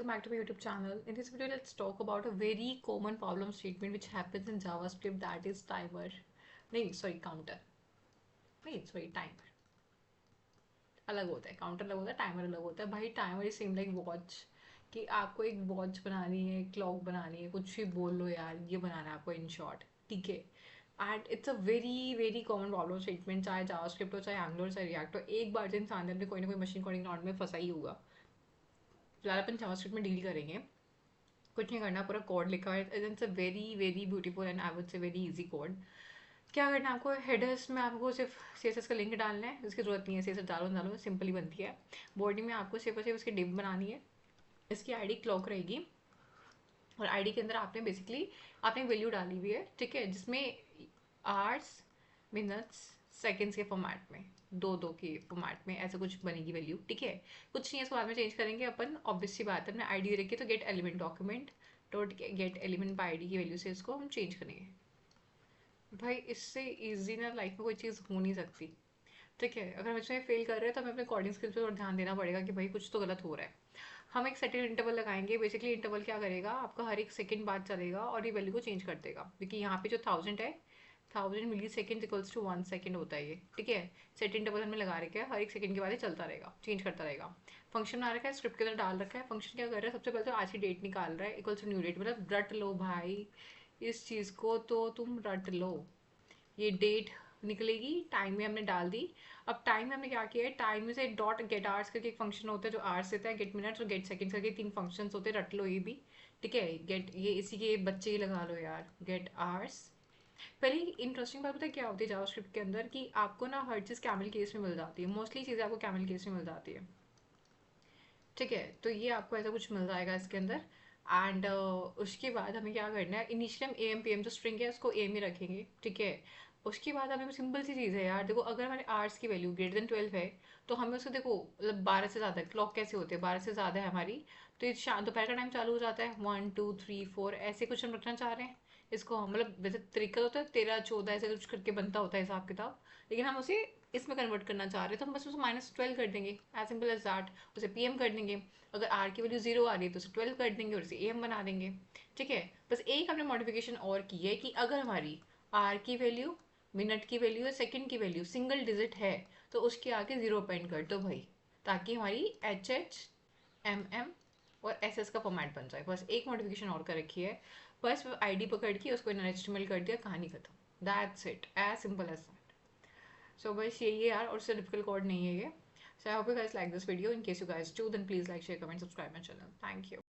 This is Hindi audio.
welcome back to my YouTube channel. In this video, let's talk about a very common problem statement which happens in JavaScript, that is timer. नहीं sorry counter. नहीं sorry timer. अलग होता है, काउंटर अलग होता है, टाइमर अलग होता है. भाई timer is same like watch, कि आपको एक वॉच बनानी है, क्लॉक बनानी है, कुछ भी बोल लो यार, ये बनाना है आपको इन शॉर्ट. ठीक है. And it's a very very common problem statement, चाहे जावास्क्रिप्ट हो, चाहे एंगुलर, चाहे रिएक्ट हो. एक बार से इंसान ने अपने कोई ना कोई मशीन कोडिंग नॉट में फंसा ही होगा. फिलहाल अपन जावास्क्रिप्ट में डील करेंगे. कुछ नहीं करना, पूरा कोड लिखा है. It's a very very beautiful and I would say very easy code. क्या करना है आपको, हेडर्स में आपको सिर्फ CSS का लिंक डालना है, इसकी जरूरत नहीं है. CSS डालो डालो, सिंपली बनती है. बॉडी में आपको सिर्फ और सिर्फ उसकी डिव बनानी है. इसकी आईडी क्लॉक रहेगी, और आईडी के अंदर आपने बेसिकली आपने वैल्यू डाली हुई है. ठीक है, जिसमें आवर्स, मिनट्स, सेकेंड्स के फॉर्मेट में, दो दो के फॉर्मेट में ऐसा कुछ बनेगी वैल्यू. ठीक है, कुछ नहीं है, इसको बाद में चेंज करेंगे अपन. ऑब्वियस सी बात है, हमने आईडी रखी तो gate element document dot gate element by ID की वैल्यू से इसको हम चेंज करेंगे. भाई इससे ईजी ना लाइफ में कोई चीज़ हो नहीं सकती. ठीक है, अगर हम इसमें फेल कर रहे हैं तो हमें अपने कोडिंग स्किल्स पे और ध्यान देना पड़ेगा कि भाई कुछ तो गलत हो रहा है. हम एक सेटिंग इंटरवल लगाएंगे. बेसिकली इंटरवल क्या करेगा, आपका हर एक सेकंड बाद चलेगा और ये वैल्यू को चेंज कर देगा. क्योंकि यहाँ पे जो 1000 है, 1000 मिली सेकेंड इक्वल्स टू 1 सेकेंड होता है ये. ठीक है, सेट इंटरवल हमने लगा रखा है, हर एक सेकंड के बाद ये चलता रहेगा, चेंज करता रहेगा. फंक्शन आ रखा है, स्क्रिप्ट के अंदर डाल रखा है. फंक्शन क्या कर रहा है, सबसे पहले तो आज की डेट निकाल रहा है, इक्वल्स टू न्यू डेट. मतलब रट लो भाई, इस चीज़ को तो तुम रट लो. ये डेट निकलेगी, टाइम में हमने डाल दी. अब टाइम में हमने क्या किया है, टाइम में से डॉट गेट आवर्स करके एक फंक्शन होता है जो आवर्स देता है, गेट मिनट्स और गेट सेकंड्स करके 3 फंक्शंस होते हैं. रट लो ये भी. ठीक है, गेट ये इसी के बच्चे ही लगा लो यार, गेट आवर्स. पहले इंटरेस्टिंग बात पता है क्या होती है जावास्क्रिप्ट के अंदर, कि आपको ना हर चीज़ कैमल केस में मिल जाती है. मोस्टली चीज़ें आपको कैमल केस में मिल जाती है. ठीक है, तो ये आपको ऐसा कुछ मिल जाएगा इसके अंदर. एंड उसके बाद हमें क्या करना है, इनिशियली हम AM PM जो स्ट्रिंग है उसको AM ही रखेंगे. ठीक है, उसके बाद हमें सिंपल सी चीज़ है यार. देखो, अगर हमारे आवर्स की वैल्यू ग्रेटर देन 12 है, तो हमें उसको देखो, मतलब 12 से ज़्यादा क्लॉक कैसे होते हैं, 12 से ज़्यादा है हमारी, तो ये शाम दोपहर का टाइम चालू हो जाता है. 1 2 3 4 ऐसे कुछ हम रखना चाह रहे हैं इसको हम. मतलब वैसे तरीका होता है 13 14 ऐसे कुछ करके बनता होता है हिसाब किताब, लेकिन हम उसे इसमें कन्वर्ट करना चाह रहे हैं, तो हम बस उसको -12 कर देंगे. As simple as that. उसे PM कर देंगे. अगर आर की वैल्यू 0 आ रही है तो उसे 12 कर देंगे और इसे AM बना देंगे. ठीक है, बस एक हमने मॉडिफिकेशन और की है, कि अगर हमारी आर की वैल्यू, मिनट की वैल्यू या सेकंड की वैल्यू सिंगल डिजिट है, तो उसके आगे 0 अपेंड कर दो भाई, ताकि हमारी HH MM और SS का फॉर्मेट बन जाए. बस एक मॉडिफिकेशन और कर रखी है. बस आईडी पकड़ के उसको इन HTML कर दिया, कहानी खत्म. That's it, as simple as that. So बस यही है यार, और उससे डिफिकल्ट कोड नहीं है ये. So I hope you guys like this video. In case you guys do, then please like, share, comment, subscribe my channel. Thank you.